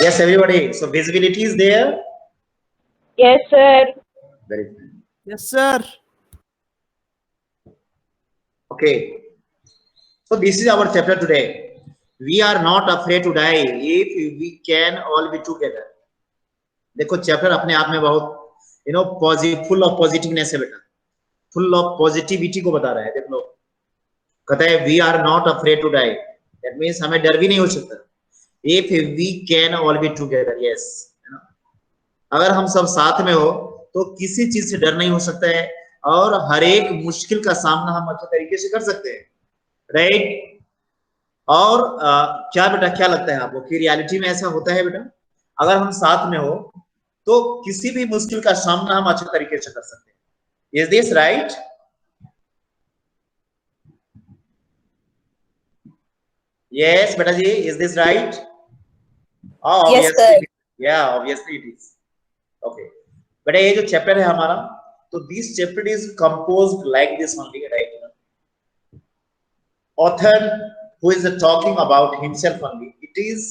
Yes, everybody. So visibility is there. Yes, sir. Very good. Yes, sir. Okay. So this is our chapter today. We are not afraid to die if we can all be together. देखो chapter अपने आप में बहुत full of positiveness है बेटा, full of positivity को बता रहा है। देख लो, कहता है we are not afraid to die, that means हमें डर भी नहीं हो सकता। If we can all be together, yes, अगर हम सब साथ में हो तो किसी चीज से डर नहीं हो सकता है और हर एक मुश्किल का सामना हम अच्छे तरीके से कर सकते हैं, राइट। और क्या बेटा, क्या लगता है आपको कि रियलिटी में ऐसा होता है बेटा? अगर हम साथ में हो तो किसी भी मुश्किल का सामना हम अच्छे तरीके से कर सकते हैं। Is this right? यस बेटा जी, is this right? Yes, sir. Yeah obviously it is. Okay बेटा, ये जो चैप्टर है हमारा, तो this chapter is composed like this only, right. Author who is talking about himself only. It is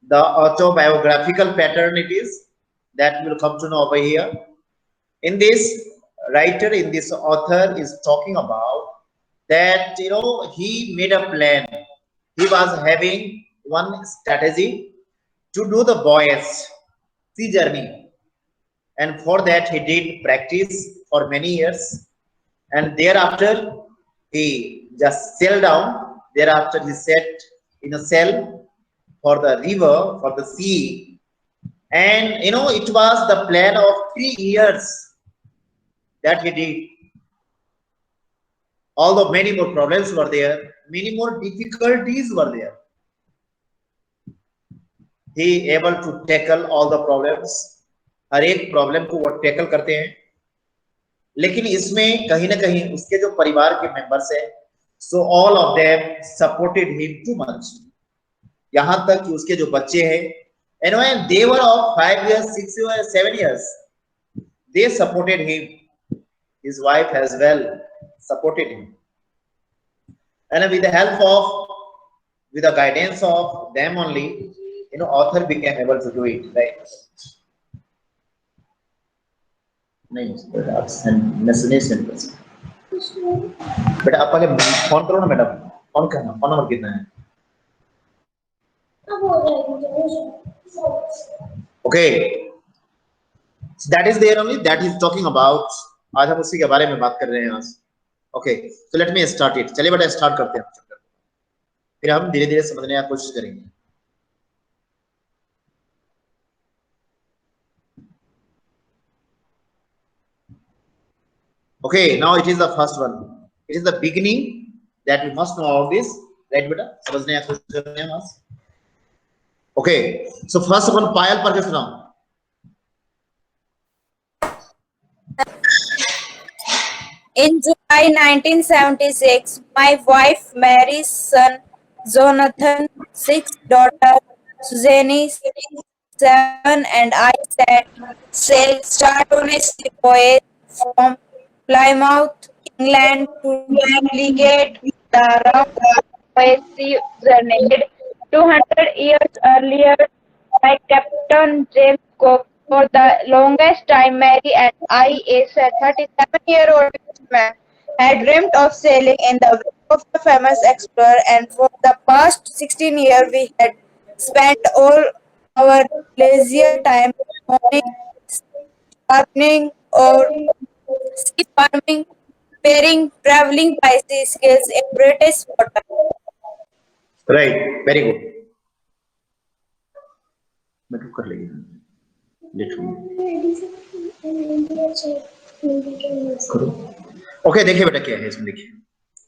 the autobiographical pattern, it is, that will come to know over here. In this writer, in this author is talking about that, he made a plan. He was having one strategy to do the boy's sea journey, and for that he did practice for many years, and thereafter he just sailed down. Thereafter he sat in a sail for the river, for the sea, and it was the plan of 3 years that he did. Although many more problems were there, many more difficulties were there, he able to tackle all the problems. हर एक problem को वो tackle करते हैं, लेकिन इसमें कहीं ना कहीं उसके जो परिवार के मेंबर्स हैं, so all of them supported him too much, यहां तक कि उसके जो बच्चे हैं, and when they were of 5 years 6 years 7 years, they supported him. His wife as well supported him, and with the help of, with the guidance of them only, author became able to do it, right? नहीं मैं सुने बेटा, आप पहले phone करो ना madam, phone करना, phone number कितना है? Okay, that is there only, that is talking about. आज हम उसी के बारे में बात कर रहे हैं आज। Okay, so let me start it. चलिए बेटा स्टार्ट करते हैं, फिर हम धीरे धीरे समझने की कोशिश करेंगे। Okay, now it is the first one. It is the beginning that we must know all this, right beta? समझने की कोशिश करते हैं बस। Okay, so first of all, पायल पढ़ के सुनाओ। In July 1976, my wife Mary's son Jonathan, 6 daughter Suzanne, 7, and I set sail start on a sea voyage from Plymouth, England to navigate the rough sea journey. 200 years earlier, my Captain James Cook, for the longest time, Mary and I, a 37-year-old man, had dreamed of sailing in the wake of the famous explorer, and for the past 16 years, we had spent all our leisure time honing, sharpening, or sea farming, preparing, traveling by sea skills in British water. Right, very good. मैं तो कर लेगी करो। Okay, देखिए बेटा क्या है इसमें, देखिए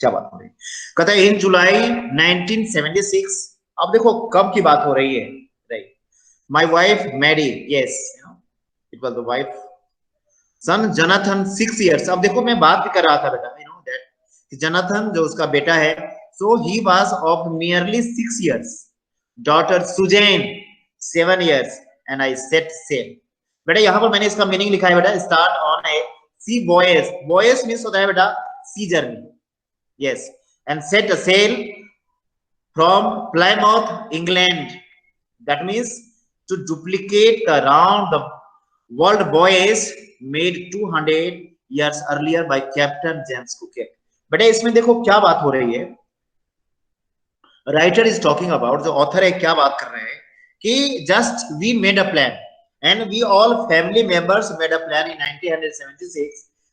क्या बात हो रही है। कहता है इन जुलाई 1976, अब देखो कब की बात हो रही है, right. My wife Mary, yes, it was the wife, son Jonathan 6 years। अब देखो मैं बात भी कर रहा था बेटा, दैट जोनाथन जो उसका बेटा है, so he was of nearly 6 years, daughter Susan 7 years, and I set sail. बेटा यहाँ पर मैंने इसका मीनिंग लिखा है बेटा, start on a sea voyage. Voyage means होता है बेटा sea journey, yes, and set a sail from Plymouth England, that means to duplicate the round the world voyage made 200 years earlier by Captain James Cook. बेटा इसमें देखो क्या बात हो रही है, राइटर इज टॉकिंग अबाउट, जो ऑथर है क्या बात कर रहे हैं कि just we made a plan and we all family members made a plan in 1976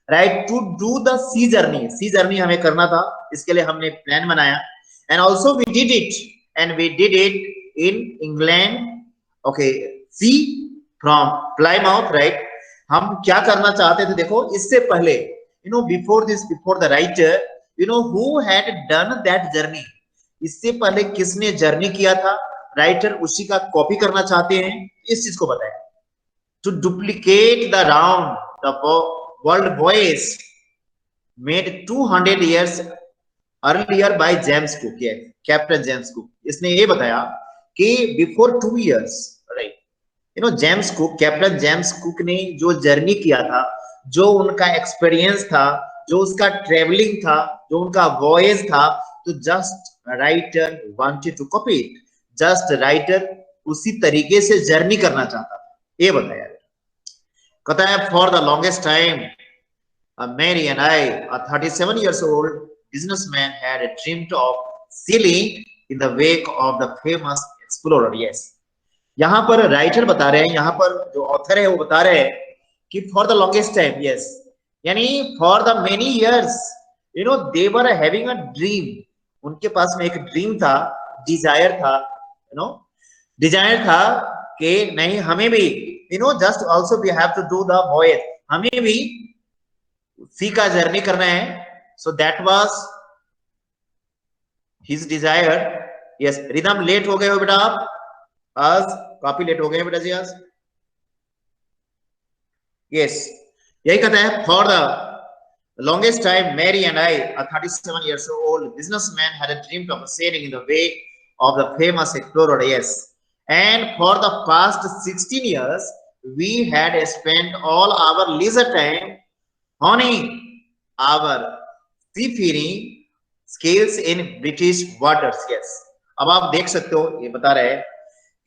right to do the sea journey. Sea journey हमें करना था, इसके लिए हमने प्लान बनाया and also we did it and we did it in England. Okay, see from Plymouth right. हम क्या करना चाहते थे देखो, इससे पहले you know before this, before the writer you know who had done that journey, इससे पहले किसने जर्नी किया था, राइटर उसी का कॉपी करना चाहते हैं, इस चीज को बताएं. To duplicate the round the world voyage made 200 years earlier by James Cook, captain James Cook. इसने ये बताया कि before 2 years right you know James Cook, captain James Cook ने जो जर्नी किया था, जो उनका एक्सपीरियंस था, जो उसका ट्रेवलिंग था, जो उनका वॉयज था, तो just writer wanted to copy it. Just writer उसी तरीके से जर्नी करना चाहता था, ये बताया. कहता है for the longest time Mary and I, a 37 years old businessman, had dreamed of sailing in the wake of the famous explorer. Yes, यहाँ पर राइटर बता रहे हैं, यहाँ पर जो ऑथर है वो बता रहे हैं कि for the longest time, yes यानी for the many years you know they were having a dream. उनके पास में एक ड्रीम था, डिजायर था, यू नो डिजायर था कि नहीं हमें भी you know just also we have to do the voyage, हमें भी सी का जर्नी करना है. So that was his desire. Yes, Ridham late हो गए हो बेटा, आप आज काफी लेट हो गए बेटा जी आज. यस, यही कहता है for the longest time Mary and I, a 37 years old businessman, had a dream of sailing in the wake of the famous explorer. Yes, and for the past 16 years we had spent all our leisure time honing our seafaring skills in British waters. Yes, अब आप देख सकते हो, ये बता रहे हैं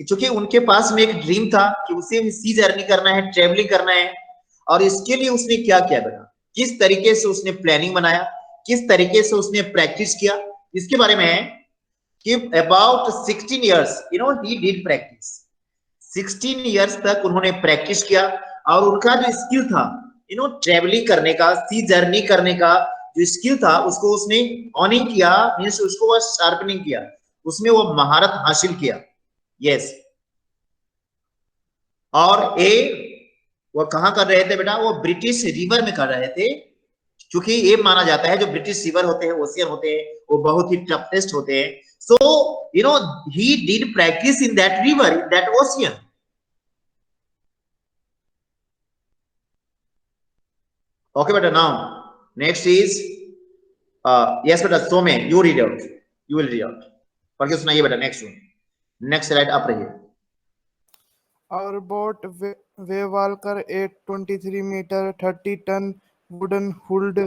कि चूंकि उनके पास में एक ड्रीम था कि उसे भी सी जर्नी करना है, ट्रेवलिंग करना है, और इसके लिए उसने क्या किया बेटा, किस तरीके से उसने प्लानिंग बनाया, किस तरीके से उसने प्रैक्टिस किया, इसके बारे में है कि about 16 years you know he did practice. 16 years तक उन्होंने प्रैक्टिस किया और उनका जो स्किल था यू नो ट्रेवलिंग करने का, सी जर्नी करने का जो स्किल था उसको उसने ऑनिंग किया, मींस उसको वह शार्पनिंग किया, उसमें वो महारत हासिल किया. यस, और ए वो कहां कर रहे थे बेटा, वो ब्रिटिश रिवर में कर रहे थे, क्योंकि ये माना जाता है जो ब्रिटिश रिवर होते हैं, ओशियन होते हैं, वो बहुत ही टफेस्ट होते हैं. So you know he did practice in that river, in that ocean. Okay बेटा, now next is yes बेटा सोमे, you read out, you will read out, पढ़ के सुनाइए बेटा. नेक्स्ट वन, नेक्स्ट स्लाइड आप रहिए. Our boat Wewalker, a 23-meter 30-ton wooden hulled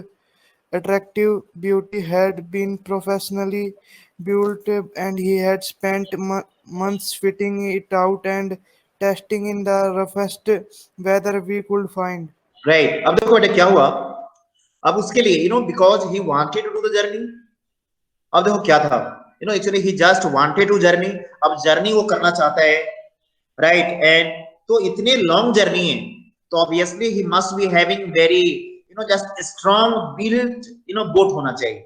attractive beauty, had been professionally built, and he had spent months fitting it out and testing in the roughest weather we could find. Right, अब देखो बेटा क्या हुआ, अब उसके लिए you know because he wanted to do the journey. अब देखो क्या था, you know actually he just wanted to journey. अब जर्नी वो करना चाहता है राइट, एंड तो इतने लॉन्ग जर्नी है तो obviously he must be having very you know just strong build you know boat होना चाहिए.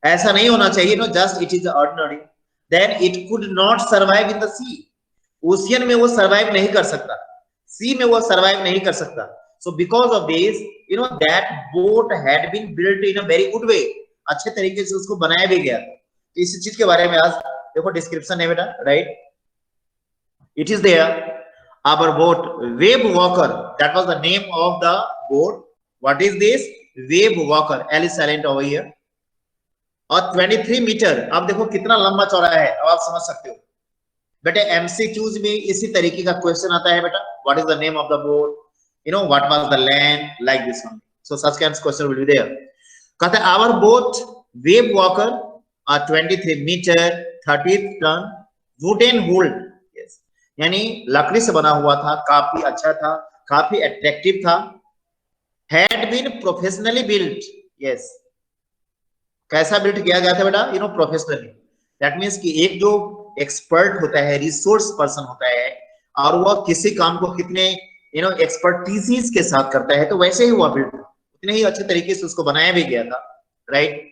ऐसा नहीं होना चाहिए no just it is ordinary, then it could not survive in the sea. Ocean में वो सर्वाइव नहीं कर सकता, सी में वो सर्वाइव नहीं कर सकता. So because of this you know that boat had been built in a very good way, अच्छे तरीके से उसको बनाया भी गया. तो इस चीज के बारे में आज देखो डिस्क्रिप्शन है बेटा right. It is there. Our boat, Wave Walker, that was the name of the boat. What is this? Wave Walker. L is silent over here. और 23 मीटर, अब देखो कितना लंबा चौड़ा है, अब आप समझ सकते हो बेटा. MCQs में इसी तरीके का क्वेश्चन आता है बेटा. What is the name of the boat? You know what was the land, like this one. So such kind of question will be there. कहता है our boat, Wave Walker, a 23 meter 30 ton wooden hull. यानी लकड़ी से बना हुआ था, काफी अच्छा था, काफी अट्रैक्टिव था। Had been professionally built, yes, कैसा बिल्ट किया गया था बेटा, प्रोफेशनली। दैट मीन्स कि एक जो एक्सपर्ट होता है, रिसोर्स पर्सन होता है, और वह किसी काम को कितने एक्सपर्टीज के साथ करता है, तो वैसे ही हुआ बिल्ट, उतने ही अच्छे तरीके से उसको बनाया भी गया था, right.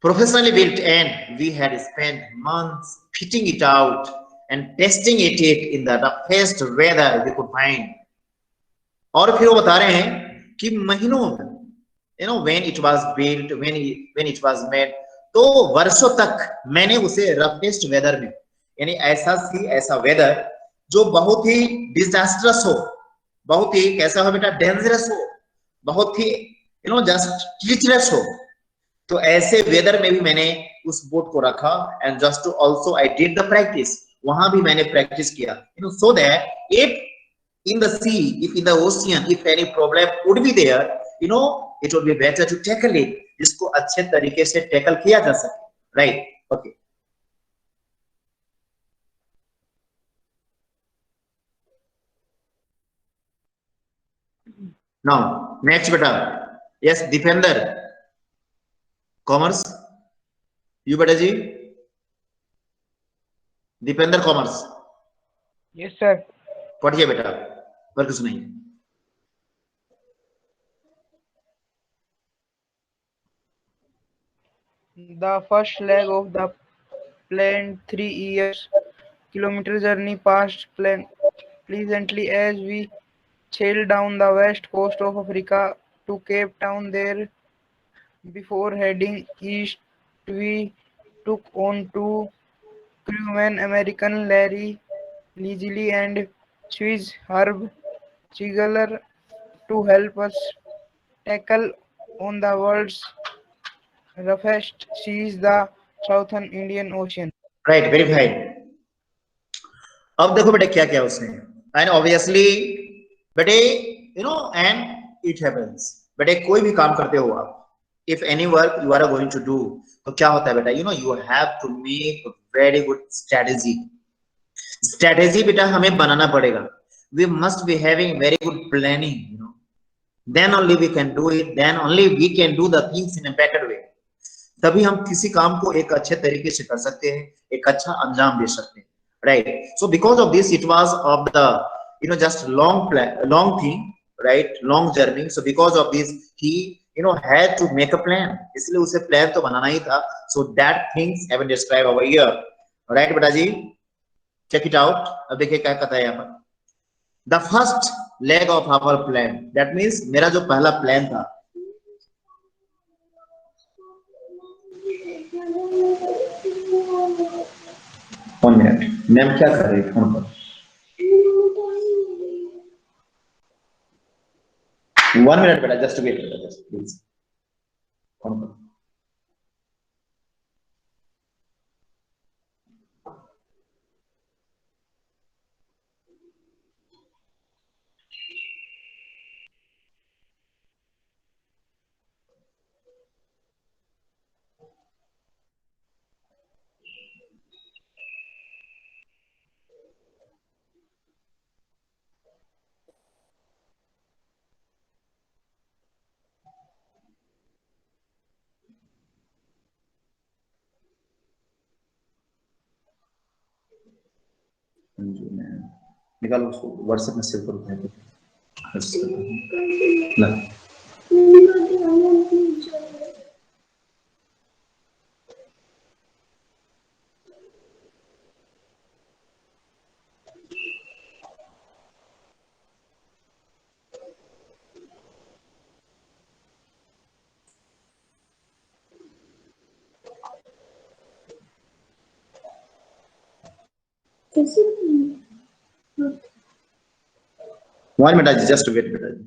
Professionally built, and we had spent months fitting it out and testing it in the toughest weather we could find. और फिर वो बता रहे हैं कि महीनों when it was built, when it was made, तो वर्षों तक मैंने उसे रफेस्ट वेदर में, यानी ऐसा वेदर जो बहुत ही डिजास्टरस हो, बहुत ही कैसा हो बेटा, डेंजरस हो, बहुत ही जस्ट टीचरस हो, तो ऐसे वेदर में भी मैंने उस बोट को रखा। And just to also I did the practice, वहां भी मैंने प्रैक्टिस किया, so that if in the sea, if in the ocean, if any problem would be there, it would be better to tackle it, इसको अच्छे तरीके से tackle किया जा सके, राइट। ओके, नाउ नेक्स्ट बेटा, यस दीपेंद्र, कॉमर्स, यू बेटा जी, Dipendra commerce, Yes, sir. पढ़िए बेटा, और कुछ नहीं। The first leg of the planned 3 years kilometer journey passed pleasantly as we sailed down the west coast of Africa to Cape Town. There, before heading east, we took on two crewmen, American Larry Leasley and Swiss Herb Ziegler, to help us tackle on the world's roughest seas, the Southern Indian Ocean. Right, very fine. अब देखो बेटे क्या क्या उसने, and obviously बेटे and it happens, बेटे कोई भी काम करते हो आप, if any work you are going to do, तो क्या होता है बेटा, you have to make very good strategy. Strategy बेटा हमें बनाना पड़ेगा, we must be having very good planning, then only we can do it, then only we can do the things in a better way. तभी हम किसी काम को एक अच्छे तरीके से कर सकते हैं, एक अच्छा अंजाम दे सकते हैं, right. So because of this it was of the just long thing, right, long journey. So because of this he had to make a plan, इसलिए उसे प्लान तो बनाना ही था। So that things have been describe over here, right बेटा जी, check it out. अब देखिए क्या कहता है यहाँ पर, the first leg of our plan, that means मेरा जो पहला प्लान था, वन मिनट, मैम क्या कर रही है फोन पर, वन मिनट बेटा, जस्ट वेट बेटा, जस्ट प्लीज फोन पर। निकालो उसको, व्हाट्सएप में सेव करो, ला वन मिनट, जस्ट वेट बेटा जी।